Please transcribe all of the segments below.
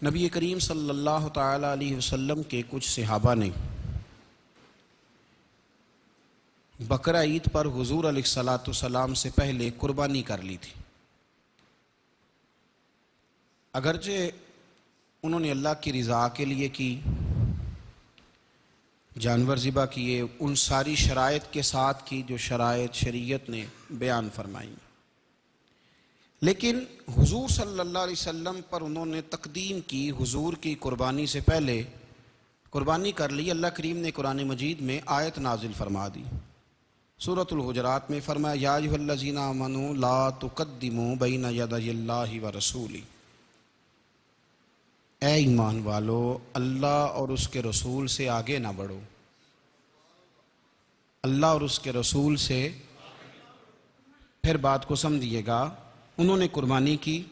نبی کریم صلی اللہ تعالیٰ علیہ وسلم کے کچھ صحابہ نے بقرہ عید پر حضور علیہ الصلاۃ والسلام سے پہلے قربانی کر لی تھی۔ اگرچہ انہوں نے اللہ کی رضا کے لیے کی، جانور ذبح کیے، ان ساری شرائط کے ساتھ کی جو شرائط شریعت نے بیان فرمائی، لیکن حضور صلی اللہ علیہ وسلم پر انہوں نے تقدیم کی، حضور کی قربانی سے پہلے قربانی کر لی۔ اللہ کریم نے قرآن مجید میں آیت نازل فرما دی، سورۃ الحجرات میں فرمایا یا ایھا الذین آمنوا لا تقدموا بین یدی اللہ ورسولہ، اے ایمان والو اللہ اور اس کے رسول سے آگے نہ بڑھو، اللہ اور اس کے رسول سے۔ پھر بات کو سمجھیے گا، انہوں نے قربانی کی،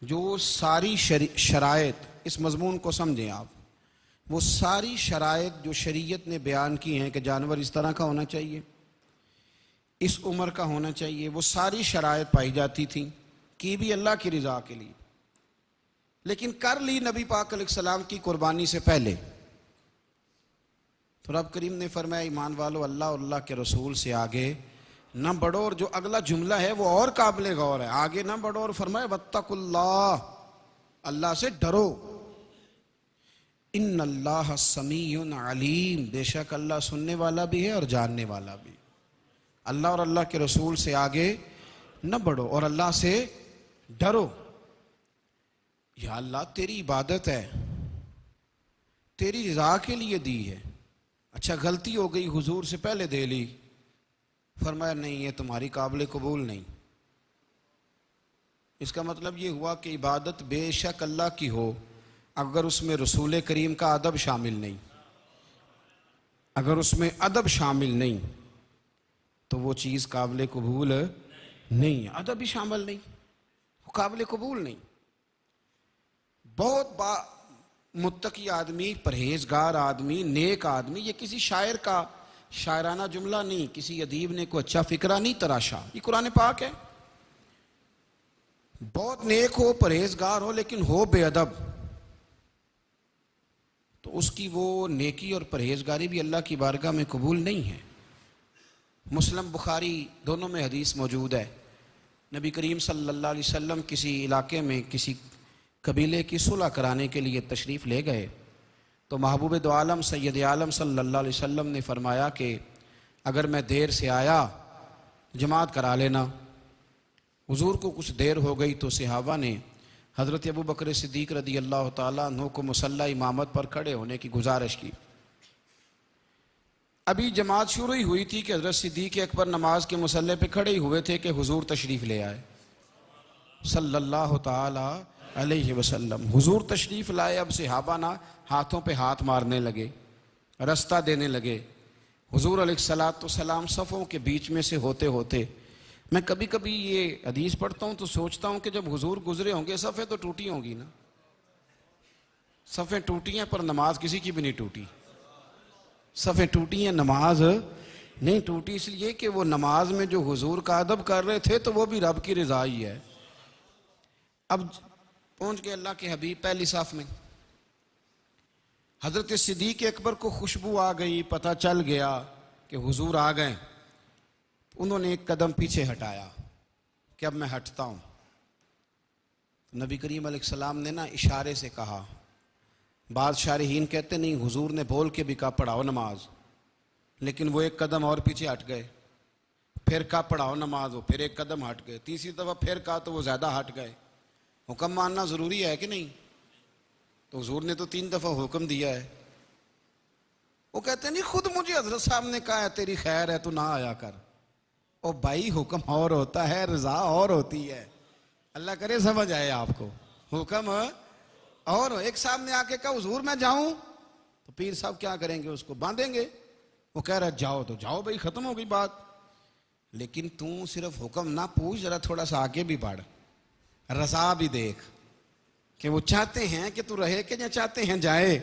جو ساری شرائط، اس مضمون کو سمجھیں آپ، وہ ساری شرائط جو شریعت نے بیان کی ہیں کہ جانور اس طرح کا ہونا چاہیے، اس عمر کا ہونا چاہیے، وہ ساری شرائط پائی جاتی تھیں، کی بھی اللہ کی رضا کے لیے، لیکن کر لی نبی پاک علیہ السلام کی قربانی سے پہلے۔ تو رب کریم نے فرمایا ایمان والو اللہ اور اللہ کے رسول سے آگے نہ بڑھو، اور جو اگلا جملہ ہے وہ اور قابل غور ہے، آگے نہ بڑھو، اور فرمایا واتقوا اللہ، اللہ سے ڈرو، ان اللہ سمیع علیم، بے شک اللہ سننے والا بھی ہے اور جاننے والا بھی۔ اللہ اور اللہ کے رسول سے آگے نہ بڑھو اور اللہ سے ڈرو۔ یا اللہ تیری عبادت ہے، تیری رضا کے لیے دی ہے، اچھا غلطی ہو گئی حضور سے پہلے دے لی، فرمایا نہیں یہ تمہاری قابل قبول نہیں۔ اس کا مطلب یہ ہوا کہ عبادت بے شک اللہ کی ہو، اگر اس میں رسول کریم کا ادب شامل نہیں، اگر اس میں ادب شامل نہیں تو وہ چیز قابل قبول نہیں ہے۔ ادب بھی شامل نہیں، وہ قابل قبول نہیں۔ بہت متقی آدمی، پرہیزگار آدمی، نیک آدمی، یہ کسی شاعر کا شاعرانہ جملہ نہیں، کسی ادیب نے کوئی اچھا فقرہ نہیں تراشا، یہ قرآن پاک ہے۔ بہت نیک ہو، پرہیزگار ہو، لیکن ہو بے ادب، تو اس کی وہ نیکی اور پرہیزگاری بھی اللہ کی بارگاہ میں قبول نہیں ہے۔ مسلم بخاری دونوں میں حدیث موجود ہے، نبی کریم صلی اللہ علیہ وسلم کسی علاقے میں کسی قبیلے کی صلح کرانے کے لیے تشریف لے گئے، تو محبوب دو عالم سید عالم صلی اللہ علیہ وسلم نے فرمایا کہ اگر میں دیر سے آیا جماعت کرا لینا۔ حضور کو کچھ دیر ہو گئی تو صحابہ نے حضرت ابو بکر صدیق رضی اللہ تعالیٰ عنہ کو مصلی امامت پر کھڑے ہونے کی گزارش کی۔ ابھی جماعت شروع ہی ہوئی تھی کہ حضرت صدیق اکبر نماز کے مصلی پہ کھڑے ہی ہوئے تھے کہ حضور تشریف لے آئے صلی اللہ تعالیٰ علیہ وسلم۔ حضور تشریف لائے، اب صحابہ نہ ہاتھوں پہ ہاتھ مارنے لگے، رستہ دینے لگے۔ حضور علیہ الصلاۃ والسلام صفوں کے بیچ میں سے ہوتے ہوتے، میں کبھی کبھی یہ حدیث پڑھتا ہوں تو سوچتا ہوں کہ جب حضور گزرے ہوں گے صفیں تو ٹوٹی ہوں گی نا، صفیں ٹوٹی ہیں پر نماز کسی کی بھی نہیں ٹوٹی، صفیں ٹوٹی ہیں نماز نہیں ٹوٹی، اس لیے کہ وہ نماز میں جو حضور کا ادب کر رہے تھے تو وہ بھی رب کی رضا ہی ہے۔ اب پہنچ گئے اللہ کے حبیب پہلی صف میں، حضرت صدیق اکبر کو خوشبو آ گئی، پتہ چل گیا کہ حضور آ گئے، انہوں نے ایک قدم پیچھے ہٹایا کہ اب میں ہٹتا ہوں۔ نبی کریم علیہ السلام نے اشارے سے کہا، بعض شارحین کہتے نہیں حضور نے بول کے بھی کہا پڑھاؤ نماز، لیکن وہ ایک قدم اور پیچھے ہٹ گئے، پھر کہا پڑھاؤ نماز، وہ پھر ایک قدم ہٹ گئے، تیسری دفعہ پھر کہا تو وہ زیادہ ہٹ گئے۔ حکم ماننا ضروری ہے کہ نہیں؟ تو حضور نے تو 3 دفعہ حکم دیا ہے۔ وہ کہتے نہیں خود مجھے حضرت صاحب نے کہا ہے تیری خیر ہے تو نہ آیا کر۔ او بھائی حکم اور ہوتا ہے، رضا اور ہوتی ہے، اللہ کرے سمجھ آئے آپ کو، حکم اور ایک صاحب نے آ کے کہا حضور میں جاؤں، تو پیر صاحب کیا کریں گے؟ اس کو باندھیں گے۔ وہ کہہ رہا جاؤ تو جاؤ بھائی، ختم ہو گئی بات، لیکن تو صرف حکم نہ پوچھ، ذرا تھوڑا سا آگے بھی بڑھ، رضا بھی دیکھ کہ وہ چاہتے ہیں کہ تو رہے کہ یا چاہتے ہیں جائے،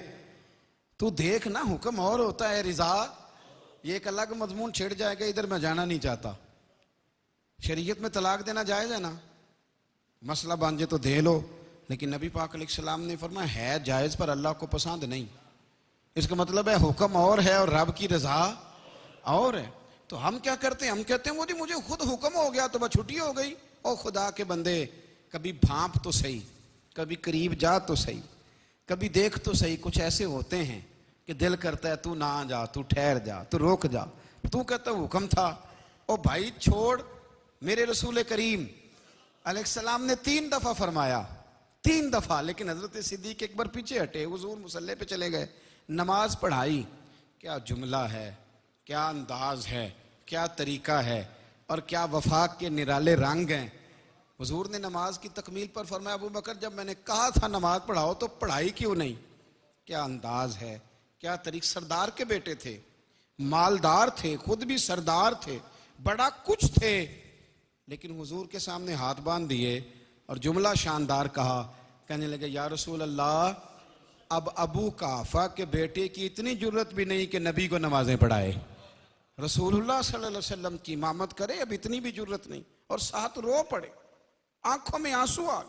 تو دیکھ نا، حکم اور ہوتا ہے، رضا یہ ایک الگ مضمون چھڑ جائے گا، ادھر میں جانا نہیں چاہتا۔ شریعت میں طلاق دینا جائز ہے نا، مسئلہ بن جائے تو دے لو، لیکن نبی پاک علیہ السلام نے فرمایا ہے جائز پر اللہ کو پسند نہیں. اس کا مطلب ہے حکم اور ہے اور رب کی رضا اور ہے. تو ہم کیا کرتے ہیں؟ ہم کہتے ہیں وہ جی مجھے خود حکم ہو گیا تو بس چھٹی ہو گئی. او خدا کے بندے، کبھی بھانپ تو صحیح، کبھی قریب جا تو صحیح، کبھی دیکھ تو صحیح. کچھ ایسے ہوتے ہیں کہ دل کرتا ہے تو نہ جا، تو ٹھہر جا، تو روک جا. تو کہتا ہے حکم تھا. او بھائی چھوڑ. میرے رسول کریم علیہ السلام نے 3 دفعہ فرمایا، 3 دفعہ. لیکن حضرت صدیق اکبر پیچھے ہٹے، حضور مصلی پہ چلے گئے، نماز پڑھائی. کیا جملہ ہے، کیا انداز ہے، کیا طریقہ ہے، اور کیا وفاق کے نرالے رنگ ہیں. حضور نے نماز کی تکمیل پر فرمایا ابو بکر جب میں نے کہا تھا نماز پڑھاؤ تو پڑھائی کیوں نہیں؟ کیا انداز ہے، کیا طریقہ. سردار کے بیٹے تھے، مالدار تھے، خود بھی سردار تھے، بڑا کچھ تھے، لیکن حضور کے سامنے ہاتھ باندھ دیے اور جملہ شاندار کہا. کہنے لگے یا رسول اللہ اب ابو قحافہ کے بیٹے کی اتنی جرت بھی نہیں کہ نبی کو نمازیں پڑھائے. رسول اللہ صلی اللہ علیہ وسلم کی امامت کرے، اب اتنی بھی جرت نہیں. اور ساتھ رو پڑے، آنکھوں میں آنسو آ.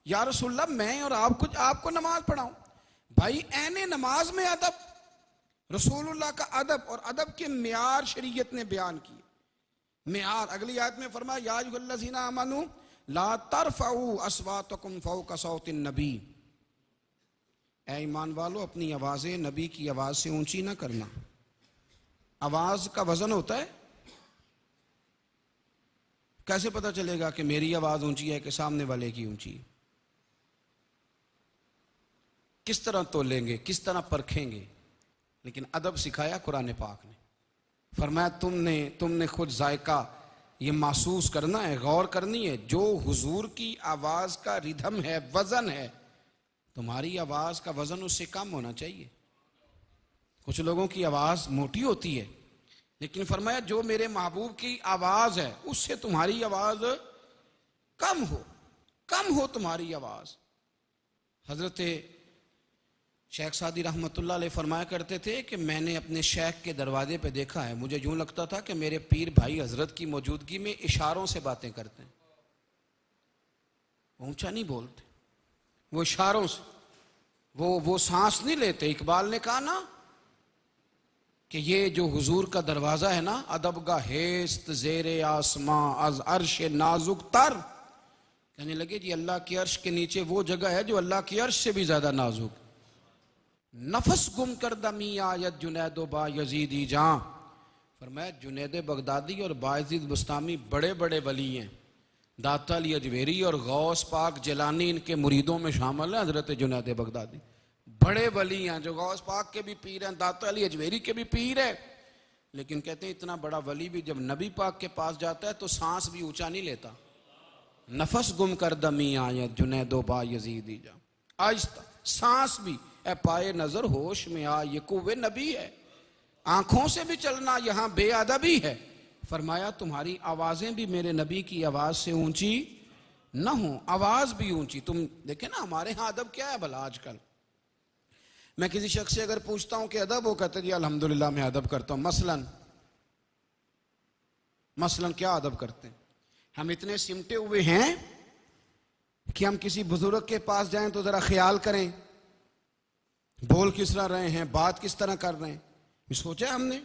یا رسول اللہ میں اور آپ کو نماز پڑھاؤں. بھائی عین نماز میں ادب، رسول اللہ کا ادب اور ادب کے معیار شریعت نے بیان کیے. معیار اگلی آیت میں فرمایا یا ایھا الذین آمنوا لا ترفعوا اصواتکم فوق صوت النبی. اے ایمان والو اپنی آوازیں نبی کی آواز سے اونچی نہ کرنا. آواز کا وزن ہوتا ہے. کیسے پتہ چلے گا کہ میری آواز اونچی ہے کہ سامنے والے کی اونچی ہے؟ کس طرح تولیں گے، کس طرح پرکھیں گے؟ لیکن ادب سکھایا قرآن پاک نے. فرمایا تم نے خود ذائقہ یہ محسوس کرنا ہے، غور کرنی ہے. جو حضور کی آواز کا ردھم ہے، وزن ہے، تمہاری آواز کا وزن اس سے کم ہونا چاہیے. کچھ لوگوں کی آواز موٹی ہوتی ہے، لیکن فرمایا جو میرے محبوب کی آواز ہے اس سے تمہاری آواز کم ہو تمہاری آواز. حضرت شیخ سعدی رحمۃ اللہ علیہ فرمایا کرتے تھے کہ میں نے اپنے شیخ کے دروازے پہ دیکھا ہے، مجھے یوں لگتا تھا کہ میرے پیر بھائی حضرت کی موجودگی میں اشاروں سے باتیں کرتے ہیں. اونچا نہیں بولتے، وہ اشاروں سے، وہ سانس نہیں لیتے. اقبال نے کہا نا کہ یہ جو حضور کا دروازہ ہے نا، ادب کا ہیست زیر آسماں از عرش نازک تر. کہنے لگے جی اللہ کی عرش کے نیچے وہ جگہ ہے جو اللہ کی عرش سے بھی زیادہ نازک. نفس گم کردہ می آیت جنید و با یزیدی جاں. فرمایا جنید بغدادی اور باعزید بستامی بڑے بڑے ولی ہیں. داتا علی اجویری اور غوث پاک جیلانی ان کے مریدوں میں شامل ہیں. حضرت جنید بغدادی بڑے ولی ہیں، جو غوث پاک کے بھی پیر ہیں، داتا علی اجویری کے بھی پیر ہیں. لیکن کہتے ہیں اتنا بڑا ولی بھی جب نبی پاک کے پاس جاتا ہے تو سانس بھی اونچا نہیں لیتا. نفس گم کردہ می آیت جنید و با یزیدی جاں. آہستہ سانس بھی، اے پائے نظر ہوش میں آ، یہ قوے نبی ہے. آنکھوں سے بھی چلنا یہاں بے ادبی ہے. فرمایا تمہاری آوازیں بھی میرے نبی کی آواز سے اونچی نہ ہوں، آواز بھی اونچی. تم دیکھیں نا ہمارے ہاں ادب کیا ہے بھلا آج کل. میں کسی شخص سے اگر پوچھتا ہوں کہ ادب، وہ کہتے جی الحمدللہ میں ادب کرتا ہوں. مثلاً کیا ادب کرتے ہیں؟ ہم اتنے سمٹے ہوئے ہیں کہ ہم کسی بزرگ کے پاس جائیں تو ذرا خیال کریں بول کس طرح رہے ہیں، بات کس طرح کر رہے ہیں. سوچا ہم نے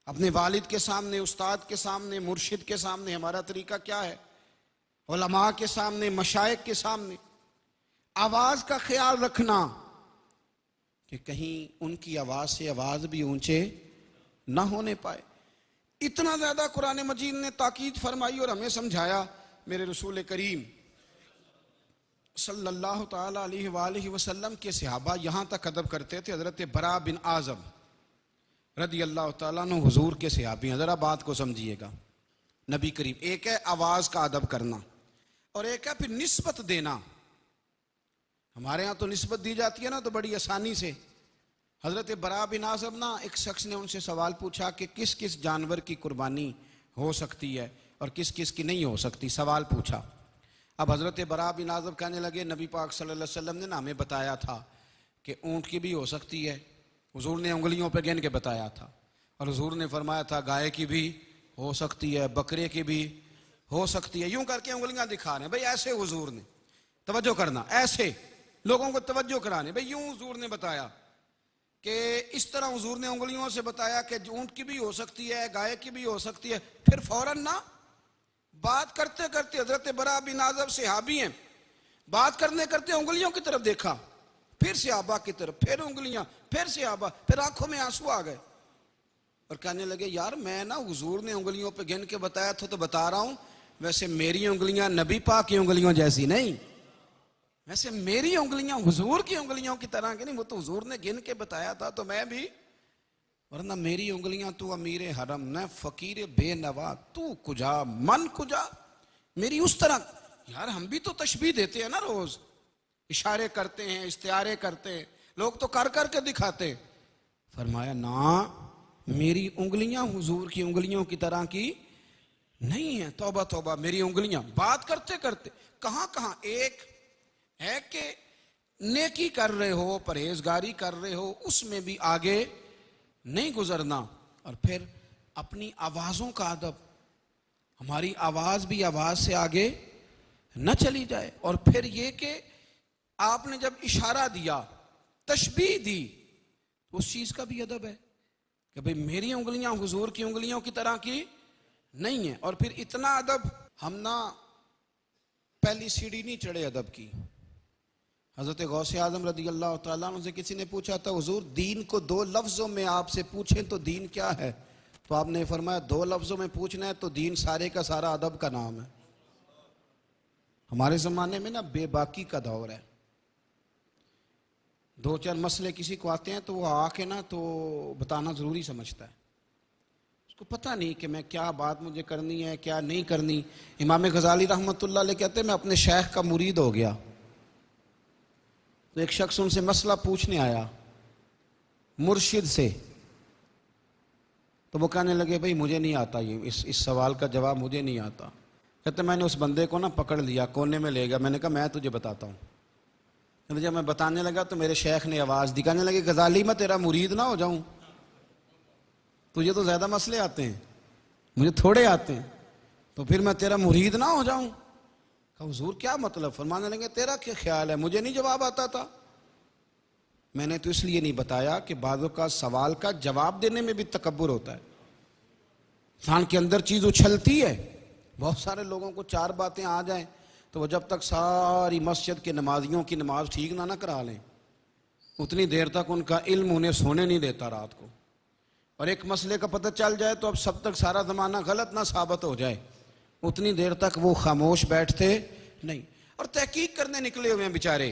اپنے والد کے سامنے، استاد کے سامنے، مرشد کے سامنے ہمارا طریقہ کیا ہے، علماء کے سامنے، مشائخ کے سامنے آواز کا خیال رکھنا کہ کہیں ان کی آواز سے آواز بھی اونچے نہ ہونے پائے. اتنا زیادہ قرآن مجید نے تاکید فرمائی اور ہمیں سمجھایا. میرے رسول کریم صلی اللہ تعالی علیہ وآلہ وسلم کے صحابہ یہاں تک ادب کرتے تھے. حضرت برا بن عازب رضی اللہ تعالیٰ عنہ حضور کے صحابی ہیں. ذرا بات کو سمجھیے گا. نبی کریم، ایک ہے آواز کا ادب کرنا اور ایک ہے پھر نسبت دینا. ہمارے ہاں تو نسبت دی جاتی ہے نا تو بڑی آسانی سے. حضرت برا بن عازب نا، ایک شخص نے ان سے سوال پوچھا کہ کس کس جانور کی قربانی ہو سکتی ہے اور کس کس کی نہیں ہو سکتی. سوال پوچھا. اب حضرت برا بن عازب کہنے لگے نبی پاک صلی اللہ علیہ وسلم نے ہمیں بتایا تھا کہ اونٹ کی بھی ہو سکتی ہے. حضور نے انگلیوں پہ گن کے بتایا تھا. اور حضور نے فرمایا تھا گائے کی بھی ہو سکتی ہے، بکرے کی بھی ہو سکتی ہے. یوں کر کے انگلیاں دکھا رہے ہیں بھائی ایسے حضور نے. توجہ کرنا، ایسے لوگوں کو توجہ کرانے. بھئی یوں حضور نے بتایا کہ اس طرح حضور نے انگلیوں سے بتایا کہ اونٹ کی بھی ہو سکتی ہے، گائے کی بھی ہو سکتی ہے. پھر فوراً نہ بات کرتے کرتے حضرت برا بن عازب صحابی ہیں، بات کرنے کرتے انگلیوں کی طرف دیکھا، پھر صحابہ کی طرف، پھر انگلیاں، پھر صحابہ، پھر آنکھوں میں آنسو آ گئے اور کہنے لگے یار میں نا حضور نے انگلیوں پہ گن کے بتایا تھا تو بتا رہا ہوں، ویسے میری انگلیاں نبی پاک کی انگلیوں جیسی نہیں، ویسے میری انگلیاں حضور کی انگلیوں کی طرح کی نہیں، وہ تو حضور نے گن کے بتایا تھا تو میں بھی، ورنہ میری انگلیاں تو امیر حرم نہ فقیر بے نوا، تو کجا من کجا، میری اس طرح. یار ہم بھی تو تشبیہ دیتے ہیں نا، روز اشارے کرتے ہیں، استعارے کرتے ہیں، لوگ تو کر کر کے دکھاتے. فرمایا نا میری انگلیاں حضور کی انگلیوں کی طرح کی نہیں ہیں. توبہ توبہ، میری انگلیاں بات کرتے کرتے کہاں کہاں ایک ہے کہ نیکی کر رہے ہو، پرہیزگاری کر رہے ہو، اس میں بھی آگے نہیں گزرنا. اور پھر اپنی آوازوں کا ادب، ہماری آواز بھی آواز سے آگے نہ چلی جائے. اور پھر یہ کہ آپ نے جب اشارہ دیا، تشبیہ دی، اس چیز کا بھی ادب ہے کہ بھئی میری انگلیاں حضور کی انگلیوں کی طرح کی نہیں ہیں. اور پھر اتنا ادب، ہم نہ پہلی سیڑھی نہیں چڑھے ادب کی. حضرت غوث اعظم رضی اللہ تعالیٰ عنہ سے کسی نے پوچھا تھا حضور دین کو 2 لفظوں میں آپ سے پوچھیں تو دین کیا ہے؟ تو آپ نے فرمایا 2 لفظوں میں پوچھنا ہے تو دین سارے کا سارا ادب کا نام ہے. ہمارے زمانے میں نا بے باکی کا دور ہے. 2-4 مسئلے کسی کو آتے ہیں تو وہ آ کے نا تو بتانا ضروری سمجھتا ہے، اس کو پتہ نہیں کہ میں کیا بات مجھے کرنی ہے کیا نہیں کرنی. امام غزالی رحمۃ اللہ علیہ کہتے ہیں میں اپنے شیخ کا مرید ہو گیا. تو ایک شخص ان سے مسئلہ پوچھنے آیا مرشد سے، تو وہ کہنے لگے بھئی مجھے نہیں آتا، یہ اس سوال کا جواب مجھے نہیں آتا. کہتے میں نے اس بندے کو نا پکڑ لیا، کونے میں لے گیا، میں نے کہا میں تجھے بتاتا ہوں. جب میں بتانے لگا تو میرے شیخ نے آواز دی، کہنے لگے غزالی میں تیرا مرید نہ ہو جاؤں، تجھے تو زیادہ مسئلے آتے ہیں، مجھے تھوڑے آتے ہیں، تو پھر میں تیرا مرید نہ ہو جاؤں. کہا حضور کیا مطلب؟ فرمانے لگے تیرا کیا خیال ہے، مجھے نہیں جواب آتا تھا. میں نے تو اس لیے نہیں بتایا کہ بعضوں کا سوال کا جواب دینے میں بھی تکبر ہوتا ہے، انسان کے اندر چیز اچھلتی ہے. بہت سارے لوگوں کو 4 باتیں آ جائیں تو وہ جب تک ساری مسجد کے نمازیوں کی نماز ٹھیک نہ کرا لیں اتنی دیر تک ان کا علم انہیں سونے نہیں دیتا رات کو. اور ایک مسئلے کا پتہ چل جائے تو اب سب تک سارا زمانہ غلط نہ ثابت ہو جائے اتنی دیر تک وہ خاموش بیٹھتے نہیں. اور تحقیق کرنے نکلے ہوئے ہیں بیچارے،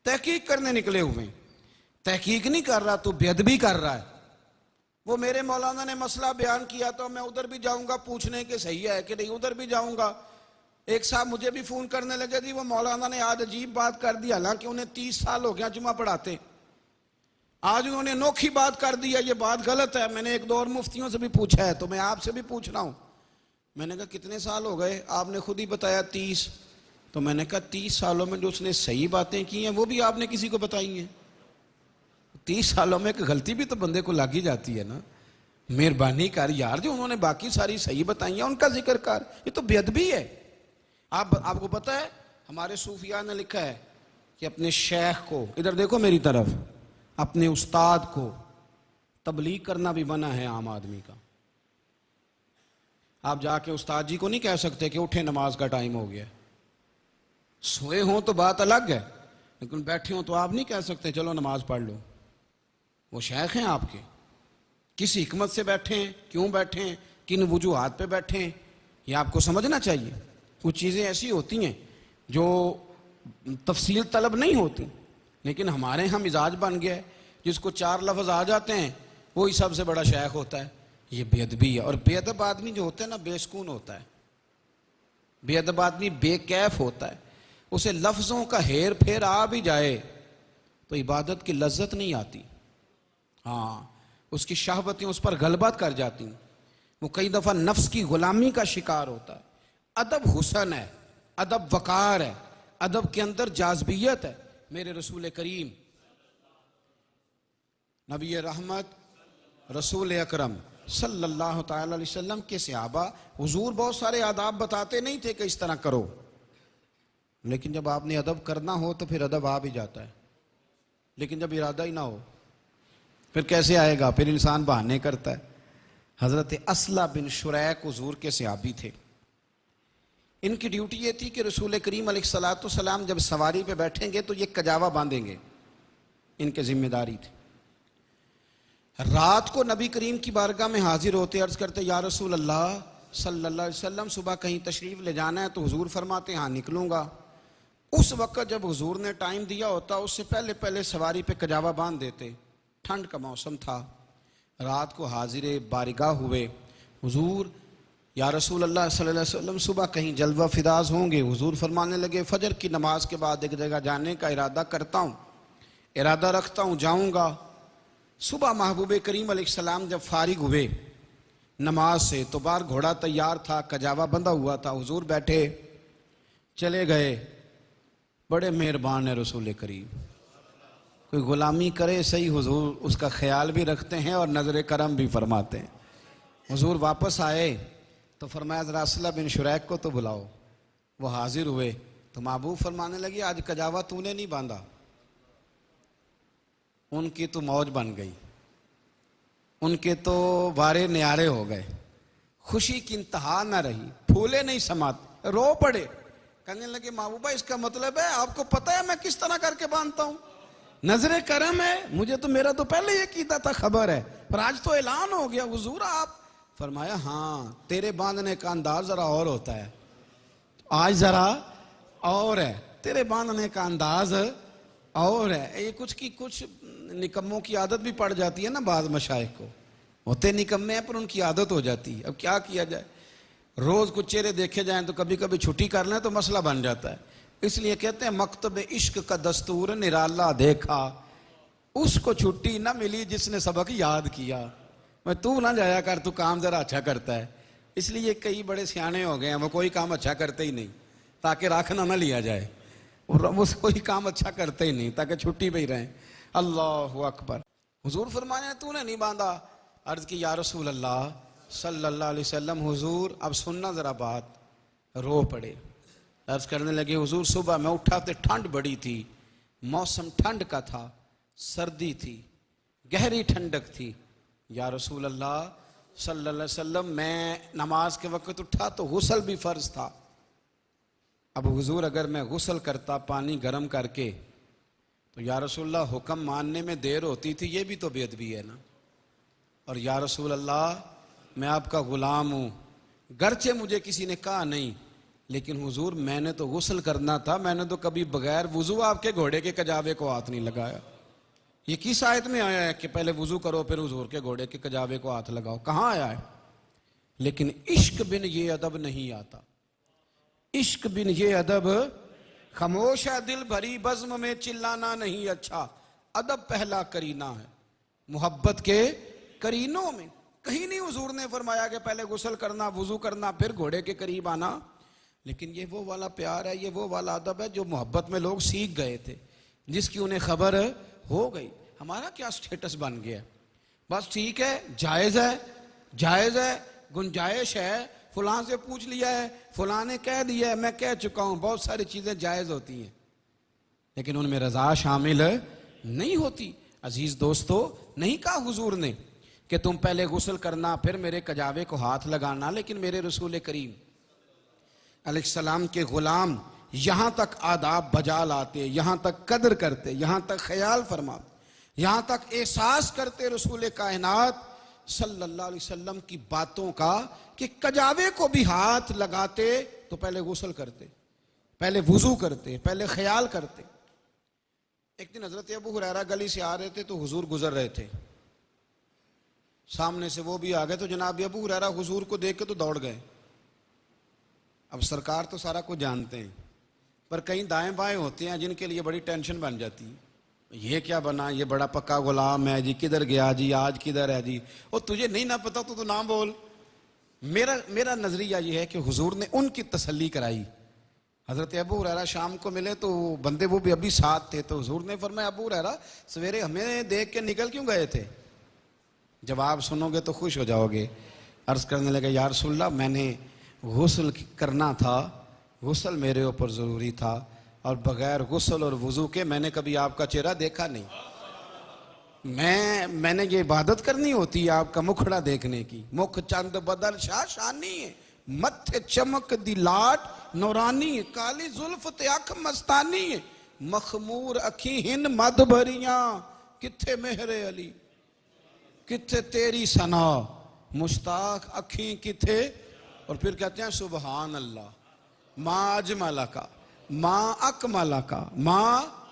تحقیق کرنے نکلے ہوئے ہیں. تحقیق نہیں کر رہا تو بے ادبی کر رہا ہے. وہ میرے مولانا نے مسئلہ بیان کیا تو میں ادھر بھی جاؤں گا پوچھنے کہ صحیح ہے کہ نہیں، ادھر بھی جاؤں گا. ایک صاحب مجھے بھی فون کرنے لگے جی وہ مولانا نے آج عجیب بات کر دی، حالانکہ انہیں 30 سال ہو گیا جمعہ پڑھاتے، آج انہوں نے انوکھی بات کر دی ہے، یہ بات غلط ہے. میں نے 1-2 اور مفتیوں سے بھی پوچھا ہے تو میں آپ سے بھی پوچھ رہا ہوں. میں نے کہا کتنے سال ہو گئے؟ آپ نے خود ہی بتایا 30. تو میں نے کہا 30 سالوں میں جو اس نے صحیح باتیں کی ہیں وہ بھی آپ نے کسی کو بتائی ہیں؟ 30 سالوں میں ایک غلطی بھی تو بندے کو لگ ہی جاتی ہے نا. مہربانی کر یار، جو انہوں نے باقی ساری صحیح بتائی ہیں ان کا ذکر کر. یہ تو بے ادبی ہے. آپ کو پتہ ہے ہمارے صوفیاء نے لکھا ہے کہ اپنے شیخ کو، ادھر دیکھو میری طرف، اپنے استاد کو تبلیغ کرنا بھی منع ہے عام آدمی کا. آپ جا کے استاد جی کو نہیں کہہ سکتے کہ اٹھے نماز کا ٹائم ہو گیا. سوئے ہوں تو بات الگ ہے، لیکن بیٹھے ہوں تو آپ نہیں کہہ سکتے چلو نماز پڑھ لو. وہ شیخ ہیں آپ کے، کس حکمت سے بیٹھے ہیں، کیوں بیٹھے ہیں، کن وجوہات پہ بیٹھے ہیں، یہ آپ کو سمجھنا چاہیے. کچھ چیزیں ایسی ہوتی ہیں جو تفصیل طلب نہیں ہوتی، لیکن ہمارے ہاں مزاج بن گیا ہے جس کو 4 لفظ آ جاتے ہیں وہی سب سے بڑا شیخ ہوتا ہے. یہ بے ادبی ہے. اور بے ادب آدمی جو ہوتا ہے نا بے سکون ہوتا ہے. بے ادب آدمی بے کیف ہوتا ہے. اسے لفظوں کا ہیر پھیر آ بھی جائے تو عبادت کی لذت نہیں آتی. ہاں، اس کی شہوتیں اس پر غلبت کر جاتی ہیں. وہ کئی دفعہ نفس کی غلامی کا شکار ہوتا ہے. ادب حسن ہے، ادب وقار ہے، ادب کے اندر جاذبیت ہے. میرے رسول کریم نبی رحمت رسول اکرم صلی اللہ تعالی علیہ وسلم کے صحابہ، حضور بہت سارے آداب بتاتے نہیں تھے کہ اس طرح کرو. لیکن جب آپ نے ادب کرنا ہو تو پھر ادب آ بھی جاتا ہے، لیکن جب ارادہ ہی نہ ہو پھر کیسے آئے گا؟ پھر انسان بہانے کرتا ہے۔ حضرت اسلح بن شریک حضور کے صحابی تھے۔ ان کی ڈیوٹی یہ تھی کہ رسول کریم علیہ الصلوۃ والسلام جب سواری پہ بیٹھیں گے تو یہ کجاوا باندھیں گے، ان کی ذمہ داری تھی۔ رات کو نبی کریم کی بارگاہ میں حاضر ہوتے عرض کرتے یا رسول اللہ صلی اللہ علیہ وسلم صبح کہیں تشریف لے جانا ہے، تو حضور فرماتے ہاں نکلوں گا۔ اس وقت جب حضور نے ٹائم دیا ہوتا اس سے پہلے سواری پہ کجاوا باندھ دیتے، ٹھنڈ کا موسم تھا۔ رات کو حاضر بارگاہ ہوئے، حضور یا رسول اللہ صلی اللہ علیہ وسلم صبح کہیں جلوہ فراز ہوں گے؟ حضور فرمانے لگے فجر کی نماز کے بعد ایک جگہ جانے کا ارادہ کرتا ہوں، ارادہ رکھتا ہوں، جاؤں گا۔ صبح محبوب کریم علیہ السلام جب فارغ ہوئے نماز سے تو بار گھوڑا تیار تھا، کجاوا بندھا ہوا تھا، حضور بیٹھے چلے گئے۔ بڑے مہربان ہیں رسول کریم، کوئی غلامی کرے صحیح حضور اس کا خیال بھی رکھتے ہیں اور نظر کرم بھی فرماتے ہیں۔ حضور واپس آئے تو فرمایا ذرا اسلح بن شریک کو تو بلاؤ۔ وہ حاضر ہوئے تو محبوب فرمانے لگے آج کجاوا تو نے نہیں باندھا، ان کی تو موج بن گئی، ان کے تو وارے نیارے ہو گئے، خوشی کی انتہا نہ رہی، پھولے نہیں سماتے، رو پڑے۔ کہنے لگے محبوبہ اس کا مطلب ہے آپ کو پتہ ہے میں کس طرح کر کے باندھتا ہوں؟ نظر کرم ہے، مجھے تو میرا تو پہلے یہ کیتا تھا خبر ہے، پر آج تو اعلان ہو گیا حضور آپ۔ فرمایا ہاں تیرے باندھنے کا انداز ذرا اور ہوتا ہے، آج ذرا اور ہے، تیرے باندھنے کا انداز اور ہے۔ یہ کچھ نکموں کی عادت بھی پڑ جاتی ہے نا، بعض مشائخ کو ہوتے نکمے ہیں پر ان کی عادت ہو جاتی ہے، اب کیا کیا جائے؟ روز کچھ چہرے دیکھے جائیں تو کبھی کبھی چھٹی کر لیں تو مسئلہ بن جاتا ہے۔ اس لیے کہتے ہیں مکتب عشق کا دستور نرالا دیکھا، اس کو چھٹی نہ ملی جس نے سبق یاد کیا۔ میں تو نہ جایا کر، تو کام ذرا اچھا کرتا ہے۔ اس لیے کئی بڑے سیانے ہو گئے ہیں، وہ کوئی کام اچھا کرتے ہی نہیں تاکہ راکھنا نہ لیا جائے، وہ کوئی کام اچھا کرتے ہی نہیں تاکہ چھٹی پہ ہی رہیں۔ اللہ اکبر۔ حضور فرمایا تو نے نہیں باندھا؟ عرض کی یا رسول اللہ صلی اللہ علیہ وسلم حضور اب سننا ذرا بات۔ رو پڑے، عرض کرنے لگے حضور صبح میں اٹھا تو ٹھنڈ بڑی تھی، موسم ٹھنڈ کا تھا، سردی تھی، گہری ٹھنڈک تھی۔ یا رسول اللہ صلی اللہ علیہ وسلم میں نماز کے وقت اٹھا تو غسل بھی فرض تھا۔ اب حضور اگر میں غسل کرتا پانی گرم کر کے تو یا رسول اللہ حکم ماننے میں دیر ہوتی تھی، یہ بھی تو بے ادبی ہے نا۔ اور یا رسول اللہ میں آپ کا غلام ہوں، گرچہ مجھے کسی نے کہا نہیں، لیکن حضور میں نے تو غسل کرنا تھا، میں نے تو کبھی بغیر وضو آپ کے گھوڑے کے کجاوے کو ہاتھ نہیں لگایا۔ یہ کس آیت میں آیا ہے کہ پہلے وضو کرو پھر حضور کے گھوڑے کے کجاوے کو ہاتھ لگاؤ؟ کہاں آیا ہے؟ لیکن عشق بن یہ ادب نہیں آتا، عشق بن یہ ادب، خاموش ہے دل بھری بزم میں چلانا نہیں اچھا، ادب پہلا کرینہ ہے محبت کے کرینوں میں۔ کہیں نہیں حضور نے فرمایا کہ پہلے غسل کرنا، وضو کرنا، پھر گھوڑے کے قریب آنا۔ لیکن یہ وہ والا پیار ہے، یہ وہ والا ادب ہے جو محبت میں لوگ سیکھ گئے تھے، جس کی انہیں خبر ہو گئی۔ ہمارا کیا سٹیٹس بن گیا؟ بس ٹھیک ہے، جائز ہے، جائز ہے، گنجائش ہے، فلاں سے پوچھ لیا ہے، فلاں نے کہہ دیا ہے، میں کہہ چکا ہوں، بہت ساری چیزیں جائز ہوتی ہیں لیکن ان میں رضا شامل نہیں ہوتی۔ عزیز دوستو، نہیں کہا حضور نے کہ تم پہلے غسل کرنا پھر میرے کجاوے کو ہاتھ لگانا، لیکن میرے رسول کریم علیہ السلام کے غلام یہاں تک آداب بجا لاتے، یہاں تک قدر کرتے، یہاں تک خیال فرماتے، یہاں تک احساس کرتے رسول کائنات صلی اللہ علیہ وسلم کی باتوں کا کہ کجاوے کو بھی ہاتھ لگاتے تو پہلے غسل کرتے، پہلے وضو کرتے، پہلے خیال کرتے۔ ایک دن حضرت ابو ہریرہ گلی سے آ رہے تھے تو حضور گزر رہے تھے، سامنے سے وہ بھی آ گئے تو جناب ابو ہریرہ حضور کو دیکھ کے تو دوڑ گئے۔ اب سرکار تو سارا کچھ جانتے ہیں، پر کئی دائیں بائیں ہوتے ہیں جن کے لیے بڑی ٹینشن بن جاتی ہے۔ یہ کیا بنا، یہ بڑا پکا غلام ہے جی، کدھر گیا جی، آج کدھر ہے جی، اور تجھے نہیں نہ پتا تو نام بول۔ میرا نظریہ یہ ہے کہ حضور نے ان کی تسلی کرائی۔ حضرت ابو ہریرہ شام کو ملے تو بندے وہ بھی ابھی ساتھ تھے، تو حضور نے فرمایا ابو ہریرہ سویرے ہمیں دیکھ کے نکل کیوں گئے تھے؟ جواب سنو گے تو خوش ہو جاؤ گے۔ عرض کرنے لگے یا رسول اللہ میں نے غسل کرنا تھا، غسل میرے اوپر ضروری تھا، اور بغیر غسل اور وضو کے میں نے کبھی آپ کا چہرہ دیکھا نہیں. میں نے یہ عبادت کرنی ہوتی ہے آپ کا مکھڑا دیکھنے کی. مکھ چند بدل شاہ شانی ہے, متھے چمک دی لاٹ نورانی ہے, کالی زلف تے اکھ مستانی ہے, مخمور اکھی ہن مد بھریاں, کتھے مہر علی کتھے تیری ثنا, مشتاق اکھیں کتھے. اور پھر کہتے ہیں سبحان اللہ, ما اجمل کا ما اکمل کا ما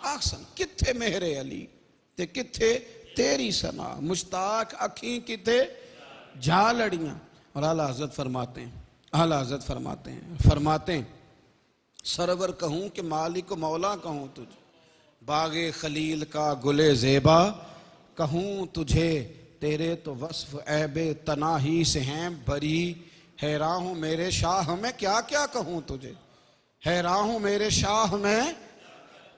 احسن, کتھے مہر علی تے کتھے تیری ثنا, مشتاق اکھیں کتھے جا لڑیاں. اور اعلیٰ حضرت فرماتے ہیں سرور کہوں کہ مالک و مولا کہوں تجھے, باغ خلیل کا گل زیبا کہوں تجھے, تیرے تو وصف عیب تناہی سے ہیں بری, حیران ہوں میرے شاہ میں کیا کیا کہوں تجھے, حیران ہوں میرے شاہ میں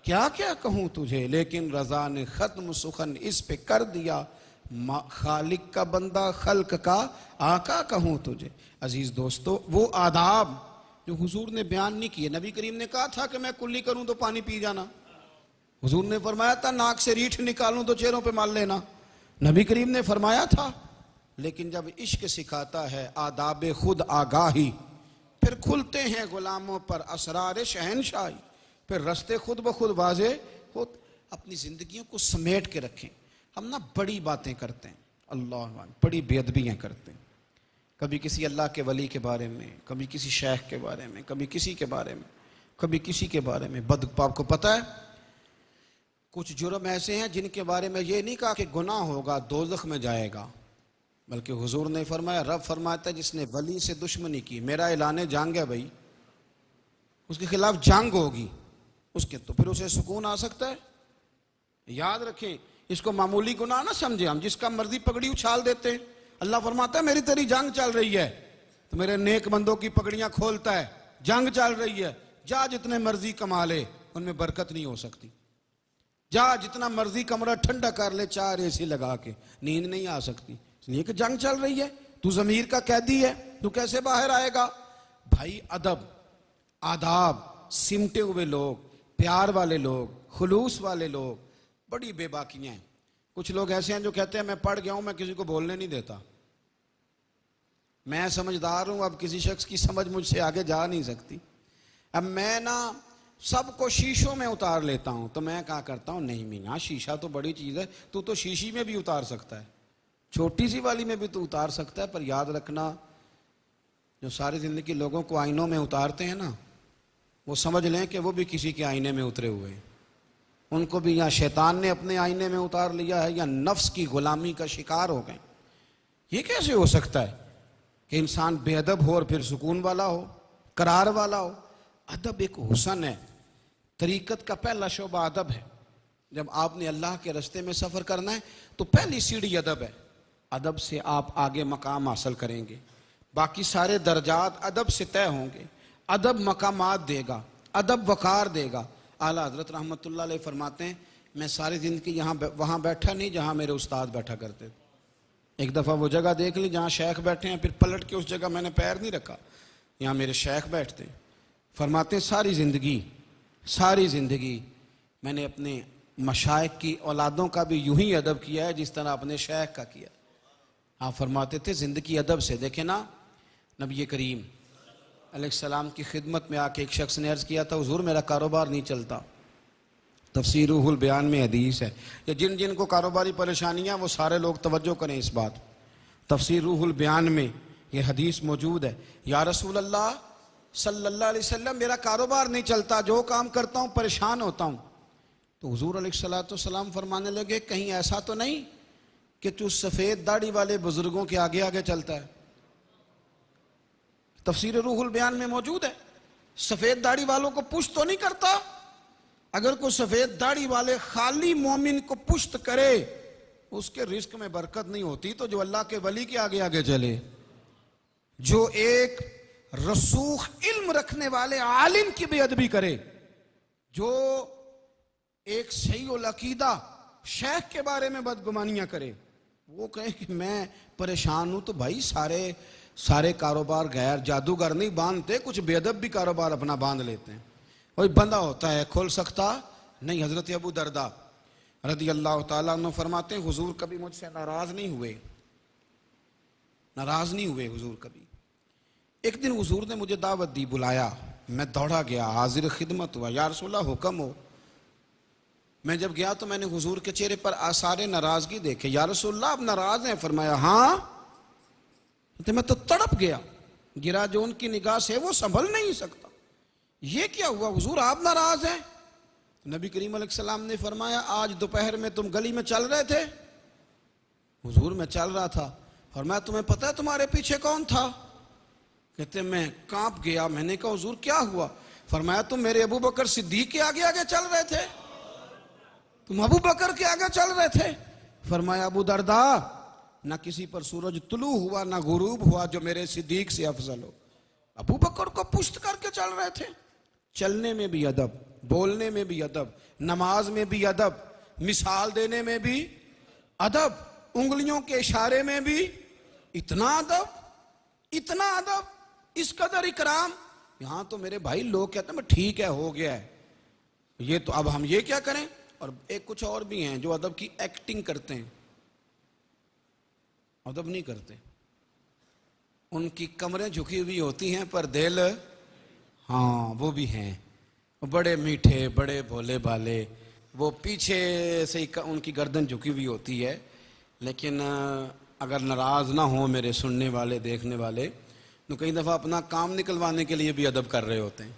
کیا کیا کہوں تجھے, لیکن رضا نے ختم سخن اس پہ کر دیا, خالق کا بندہ خلق کا آقا کہوں تجھے. عزیز دوستو, وہ آداب جو حضور نے بیان نہیں کیے. نبی کریم نے کہا تھا کہ میں کلی کروں تو پانی پی جانا, حضور نے فرمایا تھا ناک سے ریٹھ نکالوں تو چہروں پہ مال لینا, نبی کریم نے فرمایا تھا. لیکن جب عشق سکھاتا ہے آداب خود آگاہی, پھر کھلتے ہیں غلاموں پر اسرار شہنشاہی, پھر رستے خود بخود واضح خود. اپنی زندگیوں کو سمیٹ کے رکھیں. ہم نا بڑی باتیں کرتے ہیں, اللہ بڑی بے ادبیاں کرتے ہیں, کبھی کسی اللہ کے ولی کے بارے میں, کبھی کسی شیخ کے بارے میں, کبھی کسی کے بارے میں, کبھی کسی کے بارے میں. آپ کو پتہ ہے کچھ جرم ایسے ہیں جن کے بارے میں یہ نہیں کہا کہ گناہ ہوگا دوزخ میں جائے گا, بلکہ حضور نے فرمایا, رب فرماتا ہے جس نے ولی سے دشمنی کی, میرا اعلان جنگ ہے بھائی, اس کے خلاف جنگ ہوگی, اس کے تو پھر اسے سکون آ سکتا ہے. یاد رکھیں, اس کو معمولی گناہ نہ سمجھیں. ہم جس کا مرضی پگڑی اچھال دیتے ہیں, اللہ فرماتا ہے میری تیری جنگ چل رہی ہے, تو میرے نیک بندوں کی پگڑیاں کھولتا ہے, جنگ چل رہی ہے, جا جتنے مرضی کما لے, ان میں برکت نہیں ہو سکتی. جا جتنا مرضی کمرہ ٹھنڈا کر لے, 4 AC لگا کے, نیند نہیں آ سکتی, اس لیے کہ جنگ چل رہی ہے. تو ضمیر کا قیدی ہے, تو کیسے باہر آئے گا؟ بھائی ادب, آداب, سمٹے ہوئے لوگ, پیار والے لوگ, خلوص والے لوگ بڑی بے باکیاں ہیں. کچھ لوگ ایسے ہیں جو کہتے ہیں میں پڑھ گیا ہوں, میں کسی کو بولنے نہیں دیتا, میں سمجھدار ہوں, اب کسی شخص کی سمجھ مجھ سے آگے جا نہیں سکتی. اب میں نا سب کو شیشوں میں اتار لیتا ہوں, تو میں کہا کرتا ہوں نہیں میاں شیشہ تو بڑی چیز ہے, تو شیشی میں بھی اتار سکتا ہے, چھوٹی سی والی میں بھی تو اتار سکتا ہے. پر یاد رکھنا, جو ساری زندگی لوگوں کو آئینوں میں اتارتے ہیں نا, وہ سمجھ لیں کہ وہ بھی کسی کے آئینے میں اترے ہوئے ہیں. ان کو بھی یا شیطان نے اپنے آئینے میں اتار لیا ہے, یا نفس کی غلامی کا شکار ہو گئے. یہ کیسے ہو سکتا ہے کہ انسان بے ادب ہو اور پھر سکون والا ہو, قرار والا ہو؟ ادب ایک حسن ہے. طریقت کا پہلا شعبہ ادب ہے. جب آپ نے اللہ کے رستے میں سفر کرنا ہے تو پہلی سیڑھی ادب ہے. ادب سے آپ آگے مقام حاصل کریں گے, باقی سارے درجات ادب سے طے ہوں گے. ادب مقامات دے گا, ادب وقار دے گا. اعلیٰ حضرت رحمۃ اللہ علیہ فرماتے ہیں میں ساری زندگی وہاں بیٹھا نہیں جہاں میرے استاد بیٹھا کرتے. ایک دفعہ وہ جگہ دیکھ لی جہاں شیخ بیٹھے ہیں, پھر پلٹ کے اس جگہ میں نے پیر نہیں رکھا, یہاں میرے شیخ بیٹھتے. فرماتے ہیں ساری زندگی میں نے اپنے مشائخ کی اولادوں کا بھی یوں ہی ادب کیا ہے جس طرح اپنے شیخ کا کیا. آپ فرماتے تھے زندگی ادب سے. دیکھیں نا, نبی کریم علیہ السلام کی خدمت میں آ کے ایک شخص نے عرض کیا تھا حضور میرا کاروبار نہیں چلتا. تفسیر روح البیان میں حدیث ہے, یا جن کو کاروباری پریشانیاں وہ سارے لوگ توجہ کریں اس بات. تفسیر روح البیان میں یہ حدیث موجود ہے, یا رسول اللہ صلی اللہ علیہ وسلم میرا کاروبار نہیں چلتا, جو کام کرتا ہوں پریشان ہوتا ہوں. تو حضور علیہ السلام فرمانے لگے کہیں ایسا تو نہیں کہ تو سفید داڑھی والے بزرگوں کے آگے آگے چلتا ہے؟ تفسیر روح البیان میں موجود ہے. سفید داڑھی والوں کو پشت تو نہیں کرتا. اگر کوئی سفید داڑھی والے خالی مومن کو پشت کرے اس کے رزق میں برکت نہیں ہوتی. تو جو اللہ کے ولی کے آگے آگے چلے, جو ایک رسوخ علم رکھنے والے عالم کی بے ادبی کرے, جو ایک صحیح العقیدہ شیخ کے بارے میں بدگمانیاں کرے, وہ کہے کہ میں پریشان ہوں, تو بھائی سارے کاروبار غیر جادوگر نہیں باندھتے, کچھ بے ادب بھی کاروبار اپنا باندھ لیتے ہیں. وہی بندہ ہوتا ہے، کھول سکتا نہیں۔ حضرت ابو درداء رضی اللہ تعالیٰ عنہ فرماتے ہیں حضور کبھی مجھ سے ناراض نہیں ہوئے حضور کبھی۔ ایک دن حضور نے مجھے دعوت دی، بلایا، میں دوڑا گیا، حاضر خدمت ہوا، یا رسول اللہ حکم ہو۔ میں جب گیا تو میں نے حضور کے چہرے پر آثار ناراضگی دیکھے۔ یا رسول اللہ آپ ناراض ہیں؟ فرمایا ہاں۔ تو میں تو تڑپ گیا، گرا جو ان کی نگاہ سے وہ سنبھل نہیں سکتا، یہ کیا ہوا حضور آپ ناراض ہیں؟ نبی کریم علیہ السلام نے فرمایا آج دوپہر میں تم گلی میں چل رہے تھے؟ حضور میں چل رہا تھا۔ فرمایا تمہیں پتہ ہے تمہارے پیچھے کون تھا؟ کہتے میں کانپ گیا۔ میں نے کہا حضور کیا ہوا؟ فرمایا تم میرے ابو بکر صدیق کے آگے آگے چل رہے تھے، تم ابو بکر کے آگے چل رہے تھے۔ فرمایا ابو درداء نہ کسی پر سورج طلوع ہوا نہ غروب ہوا جو میرے صدیق سے افضل ہو۔ ابو بکر کو پشت کر کے چل رہے تھے۔ چلنے میں بھی ادب، بولنے میں بھی ادب، نماز میں بھی ادب، مثال دینے میں بھی ادب، انگلیوں کے اشارے میں بھی اتنا ادب، اس قدر اکرام۔ یہاں تو میرے بھائی لوگ کہتے ہیں ٹھیک ہے ہو گیا ہے، یہ تو اب ہم یہ کیا کریں؟ اور ایک کچھ اور بھی ہیں جو ادب کی ایکٹنگ کرتے ہیں، ادب نہیں کرتے، ان کی کمریں جھکی ہوئی ہوتی ہیں پر دل، ہاں وہ بھی ہیں، بڑے میٹھے بڑے بھولے بھالے، وہ پیچھے سے ہی ان کی گردن جھکی ہوئی ہوتی ہے، لیکن اگر ناراض نہ ہوں میرے سننے والے دیکھنے والے تو کئی دفعہ اپنا کام نکلوانے کے لیے بھی ادب کر رہے ہوتے ہیں۔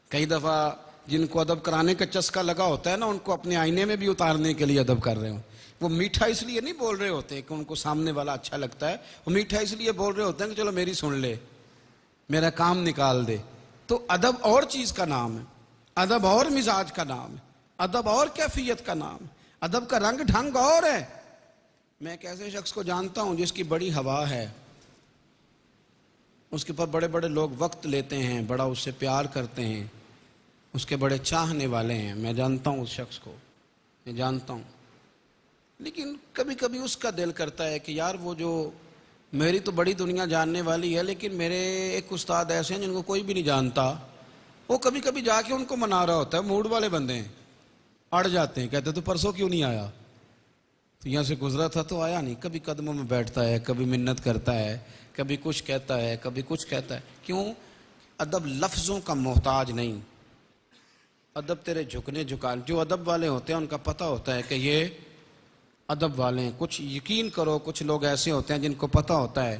کئی دفعہ جن کو ادب کرانے کا چسکا لگا ہوتا ہے نا، ان کو اپنے آئینے میں بھی اتارنے کے لیے ادب کر رہے ہوں۔ وہ میٹھا اس لیے نہیں بول رہے ہوتے کہ ان کو سامنے والا اچھا لگتا ہے، وہ میٹھا اس لیے بول رہے ہوتے ہیں کہ چلو میری سن لے، میرا کام نکال دے۔ تو ادب اور چیز کا نام ہے، ادب اور مزاج کا نام ہے، ادب اور کیفیت کا نام ہے، ادب کا رنگ ڈھنگ اور ہے۔ میں ایک ایسے شخص کو جانتا ہوں جس کی بڑی ہوا ہے، اس کے پر بڑے بڑے لوگ وقت لیتے ہیں، بڑا اس سے پیار کرتے ہیں، اس کے بڑے چاہنے والے ہیں، میں جانتا ہوں اس شخص کو، میں جانتا ہوں۔ لیکن کبھی کبھی اس کا دل کرتا ہے کہ یار وہ جو میری تو بڑی دنیا جاننے والی ہے، لیکن میرے ایک استاد ایسے ہیں جن کو کوئی بھی نہیں جانتا، وہ کبھی کبھی جا کے ان کو منا رہا ہوتا ہے، موڈ والے بندے ہیں، اڑ جاتے ہیں، کہتے تو پرسوں کیوں نہیں آیا؟ تو یہاں سے گزرا تھا تو آیا نہیں۔ کبھی قدموں میں بیٹھتا ہے، کبھی منت کرتا ہے، کبھی کچھ کہتا ہے، کبھی کچھ کہتا ہے۔ کیوں؟ ادب لفظوں کا محتاج نہیں، ادب تیرے جھکنے جھکان، جو ادب والے ہوتے ہیں ان کا پتہ ہوتا ہے کہ یہ ادب والے ہیں۔ کچھ یقین کرو کچھ لوگ ایسے ہوتے ہیں جن کو پتہ ہوتا ہے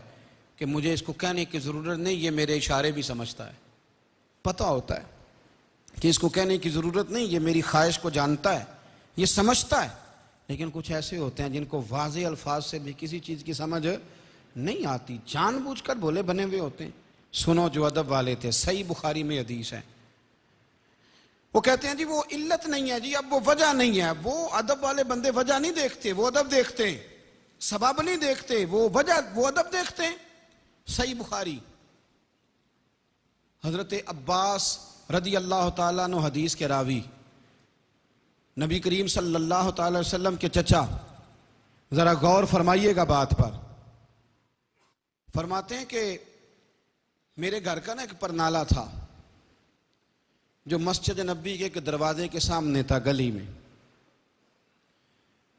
کہ مجھے اس کو کہنے کی ضرورت نہیں، یہ میرے اشارے بھی سمجھتا ہے، پتہ ہوتا ہے کہ اس کو کہنے کی ضرورت نہیں، یہ میری خواہش کو جانتا ہے، یہ سمجھتا ہے۔ لیکن کچھ ایسے ہوتے ہیں جن کو واضح الفاظ سے بھی کسی چیز کی سمجھ نہیں آتی، جان بوجھ کر بھولے بنے ہوئے ہوتے ہیں۔ سنو جو ادب والے تھے، صحیح بخاری میں حدیث ہے، وہ کہتے ہیں جی وہ علت نہیں ہے جی، اب وہ وجہ نہیں ہے، وہ ادب والے بندے وجہ نہیں دیکھتے، وہ ادب دیکھتے ہیں، سبب نہیں دیکھتے، وہ وجہ، وہ ادب دیکھتے ہیں۔ صحیح بخاری، حضرت عباس رضی اللہ تعالیٰ عنہ حدیث کے راوی، نبی کریم صلی اللہ تعالی وسلم کے چچا، ذرا غور فرمائیے گا بات پر۔ فرماتے ہیں کہ میرے گھر کا نا ایک پرنالہ تھا جو مسجد نبی کے ایک دروازے کے سامنے تھا، گلی میں۔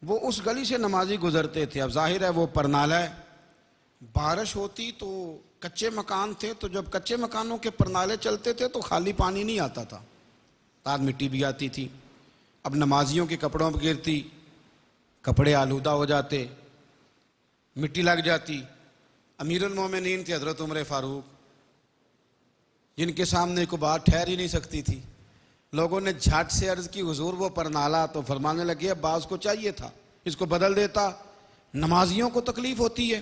وہ اس گلی سے نمازی گزرتے تھے۔ اب ظاہر ہے وہ پرنالہ ہے، بارش ہوتی تو کچے مکان تھے، تو جب کچے مکانوں کے پرنالے چلتے تھے تو خالی پانی نہیں آتا تھا، تار مٹی بھی آتی تھی۔ اب نمازیوں کے کپڑوں پر گرتی، کپڑے آلودہ ہو جاتے، مٹی لگ جاتی۔ امیر المومنین تھے حضرت عمر فاروق، جن کے سامنے کوئی بات ٹھہر ہی نہیں سکتی تھی۔ لوگوں نے جھٹ سے عرض کی حضور وہ پرنالہ، تو فرمانے لگے عباس کو چاہیے تھا اس کو بدل دیتا، نمازیوں کو تکلیف ہوتی ہے۔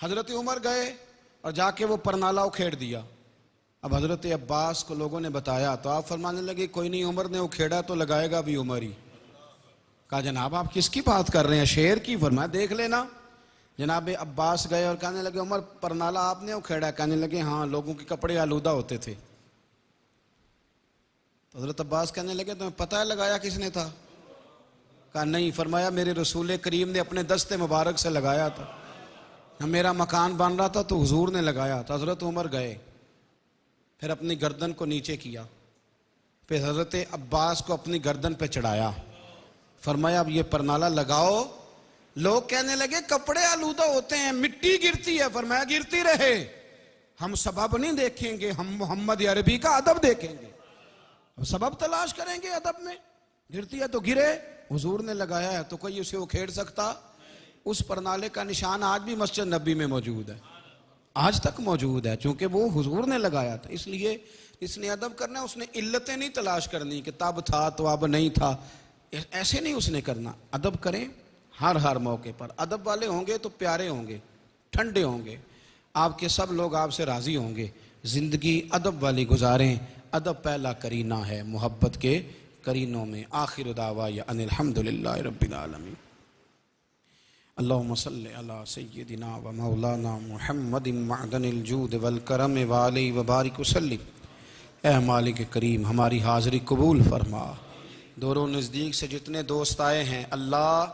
حضرت عمر گئے اور جا کے وہ پرنالہ اکھیڑ دیا۔ اب حضرت عباس کو لوگوں نے بتایا تو آپ فرمانے لگے کوئی نہیں، عمر نے اکھیڑا تو لگائے گا بھی عمر ہی۔ کہا جناب آپ کس کی بات کر رہے ہیں؟ شیر کی؟ فرمایا دیکھ لینا۔ جناب عباس گئے اور کہنے لگے عمر پرنالہ آپ نے اکھیڑا؟ کہنے لگے ہاں، لوگوں کے کپڑے آلودہ ہوتے تھے۔ تو حضرت عباس کہنے لگے تمہیں پتہ ہے لگایا کس نے تھا؟ کہا نہیں۔ فرمایا میرے رسول کریم نے اپنے دست مبارک سے لگایا تھا، میرا مکان بن رہا تھا تو حضور نے لگایا۔ تو حضرت عمر گئے، پھر اپنی گردن کو نیچے کیا، پھر حضرت عباس کو اپنی گردن پہ چڑھایا، فرمایا اب یہ پرنالہ لگاؤ۔ لوگ کہنے لگے کپڑے آلودہ ہوتے ہیں، مٹی گرتی ہے، فرمایا گرتی رہے، ہم سبب نہیں دیکھیں گے، ہم محمد عربی کا ادب دیکھیں گے، ہم سبب تلاش کریں گے ادب میں۔ گرتی ہے تو گرے، حضور نے لگایا ہے تو کوئی اسے اکھیڑ سکتا؟ اس پرنالے کا نشان آج بھی مسجد نبی میں موجود ہے، آج تک موجود ہے، چونکہ وہ حضور نے لگایا تھا۔ اس لیے اس نے ادب کرنا، اس نے علتیں نہیں تلاش کرنی کہ تب تھا تو اب نہیں تھا، ایسے نہیں اس نے کرنا۔ ادب کریں ہر موقع پر، ادب والے ہوں گے تو پیارے ہوں گے، ٹھنڈے ہوں گے، آپ کے سب لوگ آپ سے راضی ہوں گے۔ زندگی ادب والی گزاریں، ادب پہلا کرینہ ہے محبت کے کرینوں میں۔ آخر دعوایا ان الحمدللہ رب العالمین۔ اللہم صلی علی سیدنا و مولانا محمد معدن الجود والکرم وعلی وبارک وسلم۔ اے مالک کریم ہماری حاضری قبول فرما، دور و نزدیک سے جتنے دوست آئے ہیں اللہ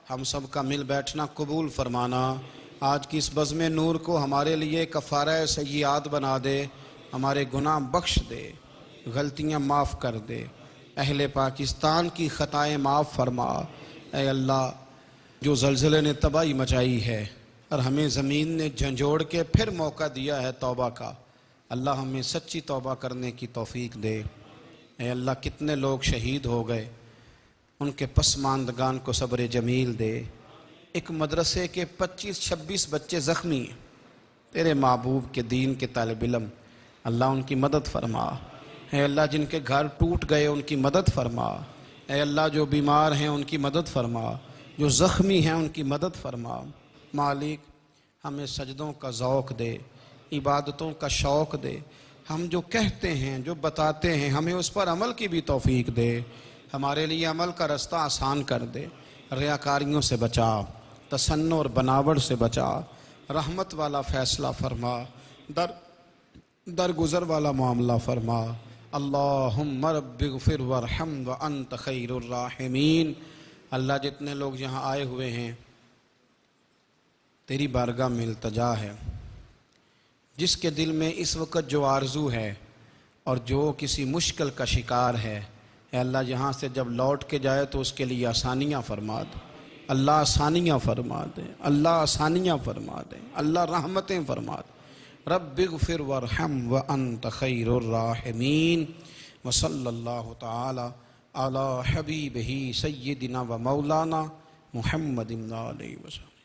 ہم سب کا مل بیٹھنا قبول فرمانا۔ آج کی اس بزم نور کو ہمارے لیے کفارہ سیئات بنا دے، ہمارے گناہ بخش دے، غلطیاں معاف کر دے، اہل پاکستان کی خطائیں معاف فرما۔ اے اللہ جو زلزلے نے تباہی مچائی ہے اور ہمیں زمین نے جھنجھوڑ کے پھر موقع دیا ہے توبہ کا، اللہ ہمیں سچی توبہ کرنے کی توفیق دے۔ اے اللہ کتنے لوگ شہید ہو گئے، ان کے پسماندگان کو صبر جمیل دے۔ ایک مدرسے کے 25-26 بچے زخمی ہیں، تیرے محبوب کے دین کے طالب علم، اللہ ان کی مدد فرما۔ اے اللہ جن کے گھر ٹوٹ گئے ان کی مدد فرما۔ اے اللہ جو بیمار ہیں ان کی مدد فرما، جو زخمی ہیں ان کی مدد فرما۔ مالک ہمیں سجدوں کا ذوق دے، عبادتوں کا شوق دے، ہم جو کہتے ہیں جو بتاتے ہیں ہمیں اس پر عمل کی بھی توفیق دے، ہمارے لیے عمل کا رستہ آسان کر دے، ریاکاریوں سے بچا، تصنع اور بناوٹ سے بچا، رحمت والا فیصلہ فرما، درگزر والا معاملہ فرما۔ اللہم رب اغفر وارحم وانت خیر الراحمین۔ اللہ جتنے لوگ یہاں آئے ہوئے ہیں تیری بارگاہ میں التجا ہے، جس کے دل میں اس وقت جو آرزو ہے اور جو کسی مشکل کا شکار ہے، اے اللہ یہاں سے جب لوٹ کے جائے تو اس کے لیے آسانیاں فرما دے، اللہ آسانیاں فرما دے، اللہ آسانیاں فرما دے، اللہ رحمتیں فرما دے۔ رب اغفر وارحم وانت خیر الراحمین۔ وصلی اللہ تعالی علی حبیبہ سیدنا و مولانا محمد علیہ وسلم۔